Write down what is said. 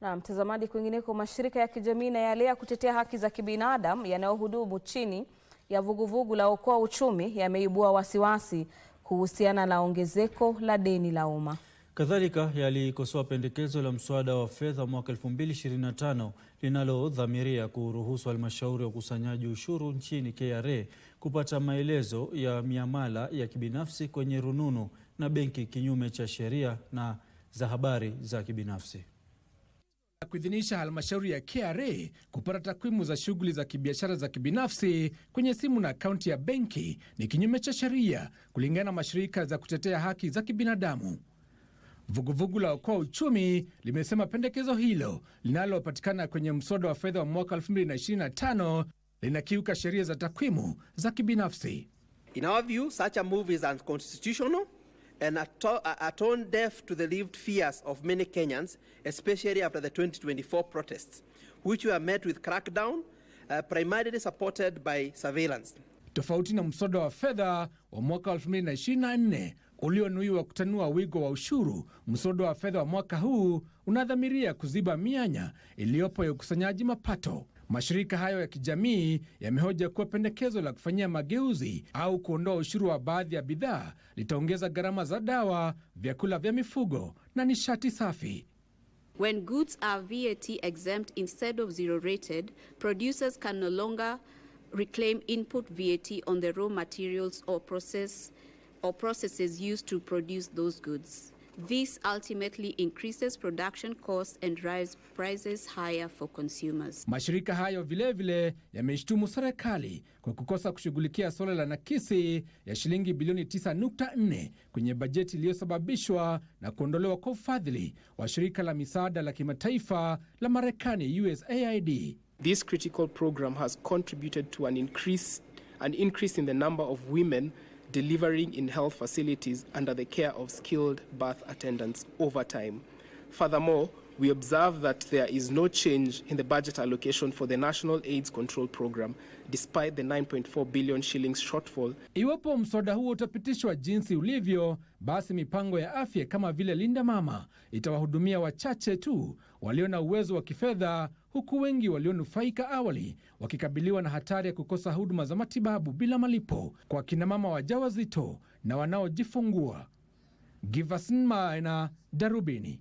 Na mtazamaji, kwingineko, mashirika ya kijamii na yale ya kutetea haki za kibinadamu yanayohudumu chini ya vuguvugu la Okoa Uchumi yameibua wasiwasi kuhusiana na ongezeko la deni la umma. Kadhalika yalikosoa pendekezo la mswada wa fedha mwaka 2025 linalodhamiria kuruhusu halmashauri ya ukusanyaji ushuru nchini KRA kupata maelezo ya miamala ya kibinafsi kwenye rununu na benki kinyume cha sheria na za habari za kibinafsi. Kuidhinisha halmashauri ya KRA kupata takwimu za shughuli za kibiashara za kibinafsi kwenye simu na akaunti ya benki ni kinyume cha sheria kulingana na mashirika za kutetea haki za kibinadamu. Vuguvugu la Okoa Uchumi limesema pendekezo hilo linalopatikana kwenye mswada wa fedha wa mwaka 2025 linakiuka sheria za takwimu za kibinafsi. In our view, such a move is unconstitutional and a tone deaf to the lived fears of many Kenyans, especially after the 2024 protests, which were met with crackdown, primarily supported by surveillance. Tofauti na mswada wa fedha wa mwaka 2024 ulionuiwa kutanua wigo wa ushuru, mswada wa fedha wa mwaka huu unadhamiria kuziba mianya iliyopo ya ukusanyaji mapato. Mashirika hayo ya kijamii yamehoja kuwa pendekezo la kufanyia mageuzi au kuondoa ushuru wa baadhi ya bidhaa litaongeza gharama za dawa, vyakula vya mifugo na nishati safi. When goods are VAT exempt instead of zero rated, producers can no longer reclaim input VAT on the raw materials or processes used to produce those goods. This ultimately increases production costs and drives prices higher for consumers. Mashirika hayo vilevile yameshtumu serikali kwa kukosa kushughulikia suala la nakisi ya shilingi bilioni 9.4 kwenye bajeti iliyosababishwa na kuondolewa kwa ufadhili wa shirika la misaada la kimataifa la Marekani USAID. This critical program has contributed to an increase in the number of women delivering in health facilities under the care of skilled birth attendants over time. Furthermore, we observe that there is no change in the budget allocation for the National AIDS Control Program, despite the 9.4 billion shillings shortfall. Iwapo mswada huo utapitishwa jinsi ulivyo, basi mipango ya afya kama vile Linda Mama itawahudumia wachache tu walio na uwezo wa kifedha, huku wengi walionufaika awali wakikabiliwa na hatari ya kukosa huduma za matibabu bila malipo kwa kina mama wajawazito na wanaojifungua. Giverson Maina, Darubini.